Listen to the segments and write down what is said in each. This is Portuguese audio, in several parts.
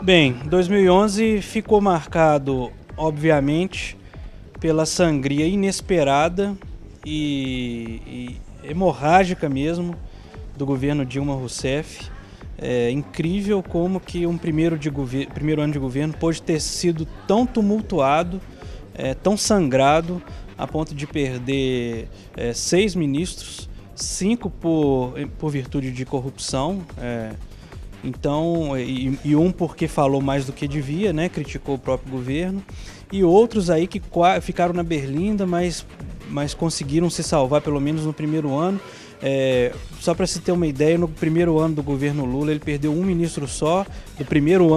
Bem, 2011 ficou marcado, obviamente, pela sangria inesperada e hemorrágica mesmo do governo Dilma Rousseff. É incrível como que um primeiro ano de governo pôde ter sido tão tumultuado, tão sangrado, a ponto de perder 6 ministros, 5 por virtude de corrupção. Então, um porque falou mais do que devia, né, criticou o próprio governo, e outros aí que ficaram na berlinda, mas conseguiram se salvar pelo menos no primeiro ano. Só para se ter uma ideia, no primeiro ano do governo Lula ele perdeu um ministro só,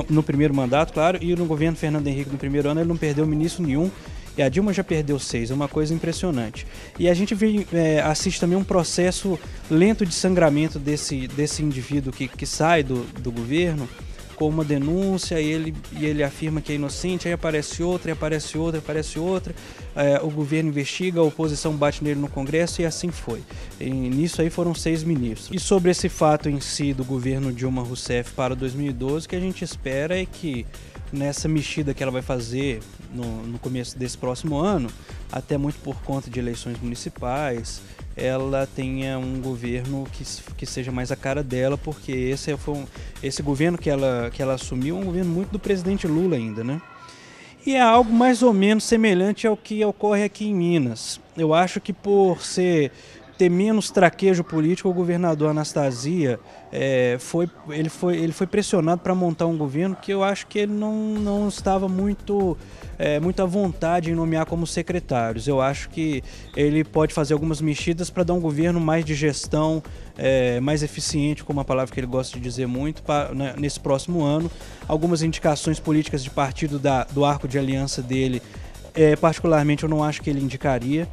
no primeiro mandato, claro, e no governo Fernando Henrique no primeiro ano ele não perdeu ministro nenhum. E a Dilma já perdeu 6, é uma coisa impressionante. E a gente assiste também um processo lento de sangramento desse indivíduo que sai do governo com uma denúncia e ele afirma que é inocente, aí aparece outra, o governo investiga, a oposição bate nele no Congresso e assim foi. E nisso aí foram 6 ministros. E sobre esse fato em si do governo Dilma Rousseff para 2012, o que a gente espera é que nessa mexida que ela vai fazer no começo desse próximo ano, até muito por conta de eleições municipais, ela tenha um governo que seja mais a cara dela, porque esse governo que ela assumiu é um governo muito do presidente Lula ainda, né? E é algo mais ou menos semelhante ao que ocorre aqui em Minas. Eu acho que por ter menos traquejo político, o governador Anastasia ele foi pressionado para montar um governo que eu acho que ele não estava muito à vontade em nomear como secretários. Eu acho que ele pode fazer algumas mexidas para dar um governo mais de gestão, mais eficiente, como a palavra que ele gosta de dizer muito, nesse próximo ano. Algumas indicações políticas de partido do arco de aliança dele, particularmente eu não acho que ele indicaria.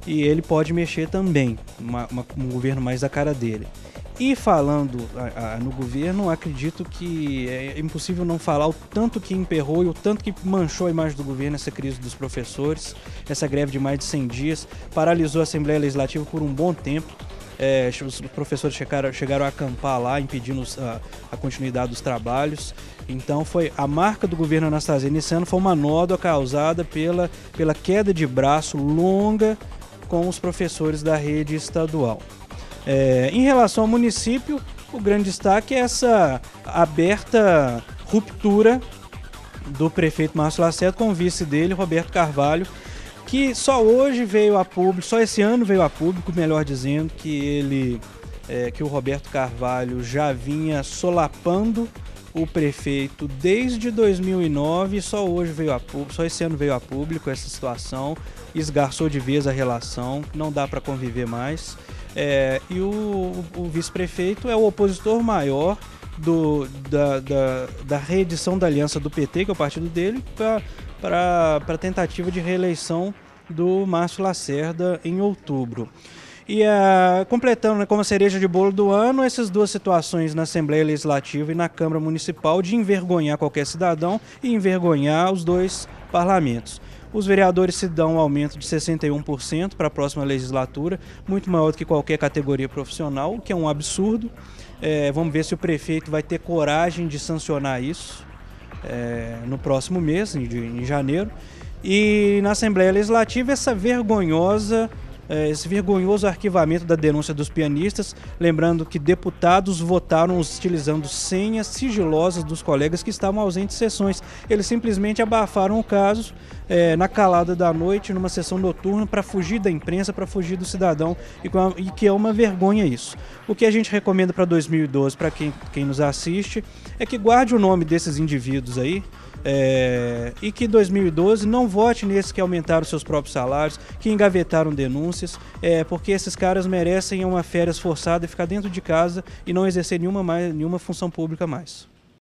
E ele pode mexer também, um governo mais da cara dele. E falando no governo, acredito que é impossível não falar o tanto que emperrou e o tanto que manchou a imagem do governo essa crise dos professores, essa greve de mais de 100 dias, paralisou a Assembleia Legislativa por um bom tempo. Os professores chegaram a acampar lá, impedindo a continuidade dos trabalhos. Então a marca do governo Anastasia nesse ano foi uma nódoa causada pela queda de braço longa com os professores da rede estadual. Em relação ao município, o grande destaque é essa aberta ruptura do prefeito Márcio Lacerda com o vice dele, Roberto Carvalho, que só esse ano veio a público, melhor dizendo, que o Roberto Carvalho já vinha solapando o prefeito desde 2009, só esse ano veio a público essa situação, esgarçou de vez a relação, não dá para conviver mais. E o vice-prefeito é o opositor maior da reedição da aliança do PT, que é o partido dele, para a tentativa de reeleição do Márcio Lacerda em outubro. E completando, né, como a cereja de bolo do ano, essas duas situações na Assembleia Legislativa e na Câmara Municipal de envergonhar qualquer cidadão e envergonhar os dois parlamentos. Os vereadores se dão um aumento de 61% para a próxima legislatura, muito maior do que qualquer categoria profissional, o que é um absurdo. Vamos ver se o prefeito vai ter coragem de sancionar isso no próximo mês, em janeiro. E na Assembleia Legislativa, esse vergonhoso arquivamento da denúncia dos pianistas, lembrando que deputados votaram utilizando senhas sigilosas dos colegas que estavam ausentes de sessões. Eles simplesmente abafaram o caso na calada da noite, numa sessão noturna, para fugir da imprensa, para fugir do cidadão, e que é uma vergonha isso. O que a gente recomenda para 2012, para quem nos assiste, é que guarde o nome desses indivíduos aí, e que em 2012 não vote nesses que aumentaram seus próprios salários, que engavetaram denúncias, porque esses caras merecem uma férias forçada e ficar dentro de casa e não exercer nenhuma função pública mais.